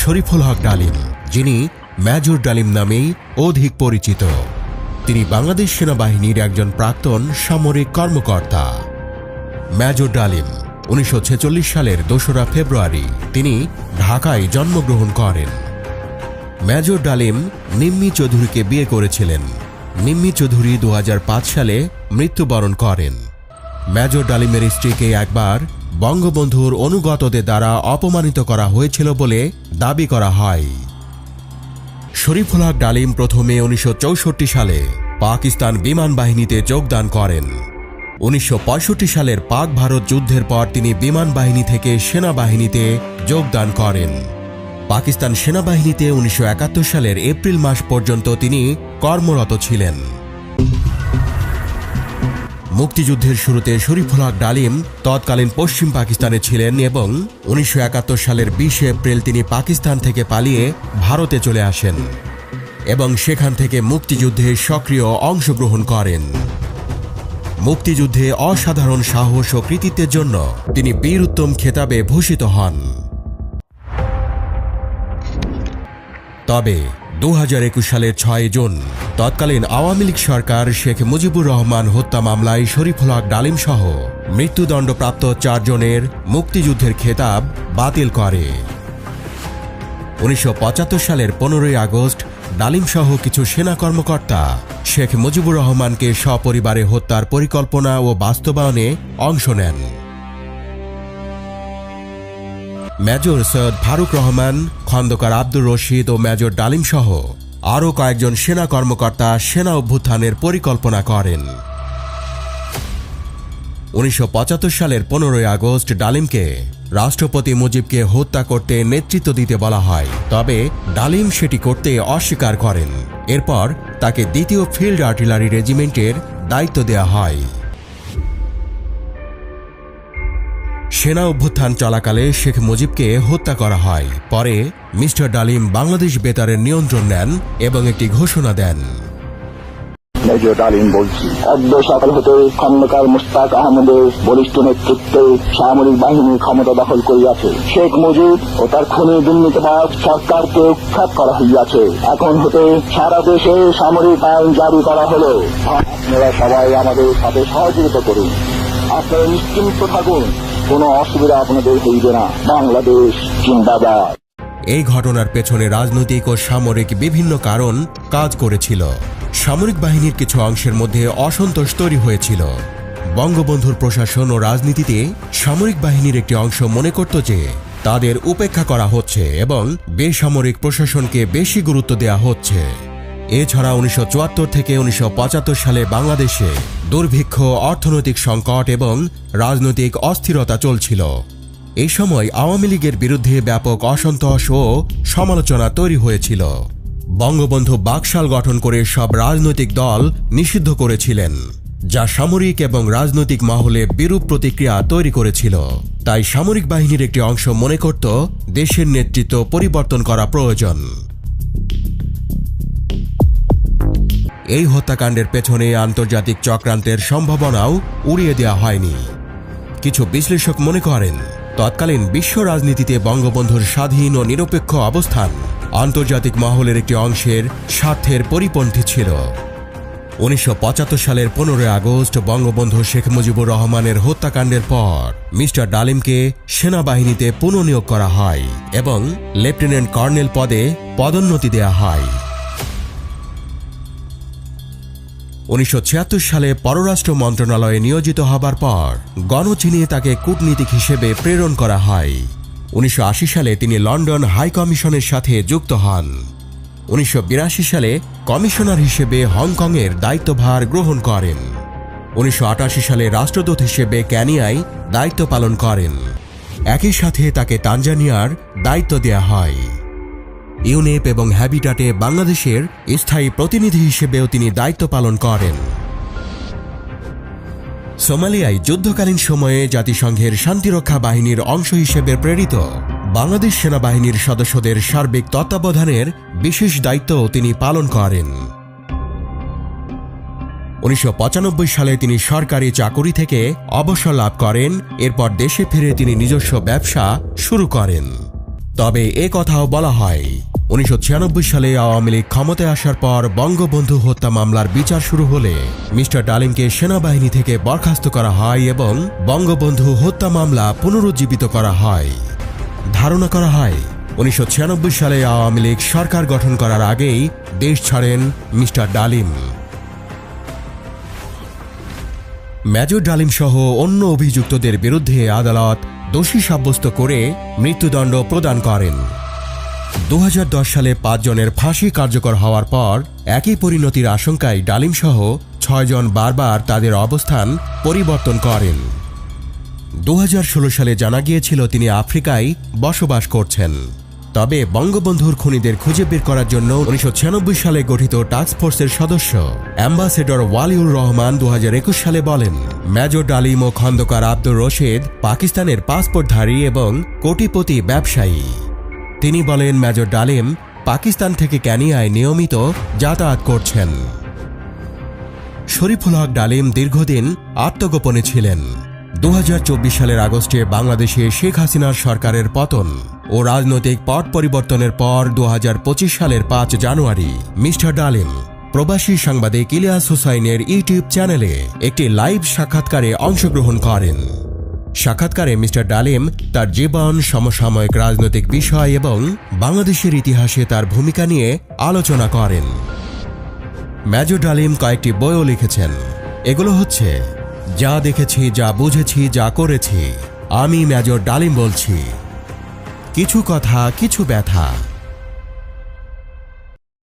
শরীফুল হক ডালিম, যিনি মেজর ডালিম নামেই অধিক পরিচিত। তিনি বাংলাদেশ সেনাবাহিনীর একজন প্রাক্তন সামরিক কর্মকর্তা। মেজর ডালিম 1946 সালের 2রা ফেব্রুয়ারি তিনি ঢাকায় জন্মগ্রহণ করেন। মেজর ডালিম নিম্মি চৌধুরীকে বিয়ে করেছিলেন। নিম্মি চৌধুরী 2005 সালে মৃত্যুবরণ করেন। মেজর ডালিমের স্ত্রীকে একবার বঙ্গবন্ধুর অনুগতদের দ্বারা অপমানিত করা হয়েছিল বলে দাবি করা হয়। শরীফুল হক ডালিম প্রথমে 1964 সালে পাকিস্তান বিমান বাহিনীতে যোগদান করেন। 1965 সালের পাক ভারত যুদ্ধের পর তিনি বিমান বাহিনী থেকে সেনাবাহিনীতে যোগদান করেন। পাকিস্তান সেনাবাহিনীতে 1971 সালের এপ্রিল মাস পর্যন্ত তিনি কর্মরত ছিলেন। মুক্তিযুদ্ধের শুরুতে শরীফুল হক ডালিম তৎকালীন পশ্চিম পাকিস্তানে ছিলেন এবং 1971 সালের 20 এপ্রিল তিনি পাকিস্তান থেকে পালিয়ে ভারতে চলে আসেন এবং সেখান থেকে মুক্তিযুদ্ধে সক্রিয় অংশগ্রহণ করেন। মুক্তিযুদ্ধে অসাধারণ সাহস ও কৃতিত্বের জন্য তিনি বীর উত্তম খেতাবে ভূষিত হন। তবে 2021 সালের 6 জুন তৎকালীন আওয়ামী লীগ সরকার শেখ মুজিবুর রহমান হত্যা মামলায় শরীফুল হক ডালিম সহ মৃত্যুদণ্ডপ্রাপ্ত 4 জনের মুক্তিযুদ্ধের খেতাব বাতিল করে। 1975 সালের 15 আগস্ট ডালিম সহ কিছু সেনা কর্মকর্তা শেখ মুজিবুর রহমানকে সপরিবারে হত্যার পরিকল্পনা ও বাস্তবায়নে অংশ নেন। মেজর সৈয়দ ফারুক রহমান, খন্দকার আব্দুর রশিদ ও মেজর ডালিম সহ আরও কয়েকজন সেনা কর্মকর্তা সেনা অভ্যুত্থানের পরিকল্পনা করেন। 1975 সালের 15 আগস্ট ডালিমকে রাষ্ট্রপতি মুজিবকে হত্যা করতে নেতৃত্ব দিতে বলা হয়, তবে ডালিম সেটি করতে অস্বীকার করেন। এরপর তাকে 2য় ফিল্ড আর্টিলারি রেজিমেন্টের দায়িত্ব দেওয়া হয়। সেনা অভ্যুত্থান চলাকালে শেখ মুজিবকে হত্যা করা হয়। পরে মিস্টার ডালিম বাংলাদেশ বেতারের নিয়ন্ত্রণ নেন এবং একটি ঘোষণা দেন। মেজর ডালিম বলছি, অদ্য সকাল হতে খন্দকার মুশতাক আহমেদের বলিষ্ঠ নেতৃত্বে সামরিক বাহিনী ক্ষমতা দখল করিয়াছে। শেখ মুজিব ও তার খুনি দুর্নীতিবাজ সরকারকে উৎখাত করা হইয়াছে। এখন হতে সারা দেশে সামরিক আইন জারি করা হলো। আপনারা সবাই আমাদের সাথে সহযোগিতা করুন। আপনারা নিশ্চিন্ত থাকুন, কোনো অসুবিধা আপনাদের হইবে না। বাংলাদেশ জিন্দাবাদ। এই ঘটনার পেছনে রাজনৈতিক ও সামরিক বিভিন্ন কারণ কাজ করেছিল। সামরিক বাহিনীর কিছু অংশের মধ্যে অসন্তোষ তৈরি হয়েছিল। বঙ্গবন্ধুর প্রশাসন ও রাজনীতিতে সামরিক বাহিনীর একটি অংশ মনে করত যে তাদের উপেক্ষা করা হচ্ছে এবং বেসামরিক প্রশাসনকে বেশি গুরুত্ব দেওয়া হচ্ছে। এছাড়া 1974 থেকে 1975 সালে বাংলাদেশে দুর্ভিক্ষ, অর্থনৈতিক সংকট এবং রাজনৈতিক অস্থিরতা চলছিল। এই সময় আওয়ামী লীগের বিরুদ্ধে ব্যাপক অসন্তোষ ও সমালোচনা তৈরি হয়েছিল। বঙ্গবন্ধু বাকশাল গঠন করে সব রাজনৈতিক দল নিষিদ্ধ করেছিলেন, যা সামরিক এবং রাজনৈতিক মহলে বিরূপ প্রতিক্রিয়া তৈরি করেছিল। তাই সামরিক বাহিনীর একটি অংশ মনে করত দেশের নেতৃত্ব পরিবর্তন করা প্রয়োজন। এই হত্যাকাণ্ডের পেছনে আন্তর্জাতিক চক্রান্তের সম্ভাবনাও উড়িয়ে দেওয়া হয়নি। কিছু বিশ্লেষক মনে করেন তৎকালীন বিশ্ব রাজনীতিতে বঙ্গবন্ধুর স্বাধীন ও নিরপেক্ষ অবস্থান আন্তর্জাতিক মহলের একটি অংশের স্বার্থের পরিপন্থী ছিল। 1975 সালের 15 আগস্ট বঙ্গবন্ধু শেখ মুজিবুর রহমানের হত্যাকাণ্ডের পর মিস্টার ডালিমকে সেনাবাহিনীতে পুনঃনিয়োগ করা হয় এবং লেফটেন্যান্ট কর্নেল পদে পদোন্নতি দেওয়া হয়। 1976 সালে পররাষ্ট্র মন্ত্রণালয়ে নিয়োজিত হবার পর গণচীনে তাকে কূটনীতিক হিসেবে প্রেরণ করা হয়। 1980 সালে তিনি লন্ডন হাই কমিশনের সাথে যুক্ত হন। 1982 সালে কমিশনার হিসেবে হংকংয়ের দায়িত্বভার গ্রহণ করেন। 1988 সালে রাষ্ট্রদূত হিসেবে কেনিয়ায় দায়িত্ব পালন করেন। একই সাথে তাকে তানজানিয়ার দায়িত্ব দেওয়া হয়। ইউনেপ এবং হ্যাবিটাটে বাংলাদেশের স্থায়ী প্রতিনিধি হিসেবেও তিনি দায়িত্ব পালন করেন। সোমালিয়ায় যুদ্ধকালীন সময়ে জাতিসংঘের শান্তিরক্ষা বাহিনীর অংশ হিসেবে প্রেরিত বাংলাদেশ সেনাবাহিনীর সদস্যদের সার্বিক তত্ত্বাবধানের বিশেষ দায়িত্বও তিনি পালন করেন। 1995 সালে তিনি সরকারি চাকুরি থেকে অবসর লাভ করেন। এরপর দেশে ফিরে তিনি নিজস্ব ব্যবসা শুরু করেন। তবে এ কথাও বলা হয় 1996 সালে আওয়ামী লীগ ক্ষমতায় আসার পর বঙ্গবন্ধু হত্যা মামলার বিচার শুরু হলে মিস্টার ডালিমকে সেনাবাহিনী থেকে বরখাস্ত করা হয় এবং বঙ্গবন্ধু হত্যা মামলা পুনরুজ্জীবিত করা হয়। ধারণা করা হয় 1996 সালে আওয়ামী লীগ সরকার গঠন করার আগেই দেশ ছাড়েন মিস্টার ডালিম। মেজর ডালিম সহ অন্য অভিযুক্তদের বিরুদ্ধে আদালত দোষী সাব্যস্ত করে মৃত্যুদণ্ড প্রদান করেন। 2010 সালে 5 জনের ফাঁসি কার্যকর হওয়ার পর একই পরিণতির আশঙ্কায় ডালিম সহ 6 জন বারবার তাদের অবস্থান পরিবর্তন করেন। 2016 সালে জানা গিয়েছিল তিনি আফ্রিকায় বসবাস করছেন। তবে বঙ্গবন্ধুর খুনিদের খুঁজে বের করার জন্য 1996 সালে গঠিত টাস্কফোর্সের সদস্য অ্যাম্বাসেডর ওয়ালিউর রহমান 2021 সালে বলেন, মেজর ডালিম ও খন্দকার আব্দুর রশিদ পাকিস্তানের পাসপোর্টধারী এবং কোটিপতি ব্যবসায়ী। তিনি বলেন, মেজর ডালিম পাকিস্তান থেকে কেনিয়ায় নিয়মিত যাতায়াত করছেন। শরীফুল হক ডালিম দীর্ঘদিন আত্মগোপনে ছিলেন। 2024 সালের আগস্টে বাংলাদেশে শেখ হাসিনার সরকারের পতন ও রাজনৈতিক পট পরিবর্তনের পর 2025 সালের 5 জানুয়ারি মিস্টার ডালিম প্রবাসী সাংবাদিক ইলিয়াস হুসাইনের ইউটিউব চ্যানেলে একটি লাইভ সাক্ষাৎকারে অংশগ্রহণ করেন। সাক্ষাৎকারে মিস্টার ডালিম তার জীবন, সমসাময়িক রাজনৈতিক বিষয় এবং বাংলাদেশের ইতিহাসে তার ভূমিকা নিয়ে আলোচনা করেন। মেজর ডালিম কয়েকটি বইও লিখেছেন। এগুলো হচ্ছে যা দেখেছি, যা বুঝেছি, যা করেছি, আমি মেজর ডালিম বলছি, কিছু কথা কিছু ব্যথা।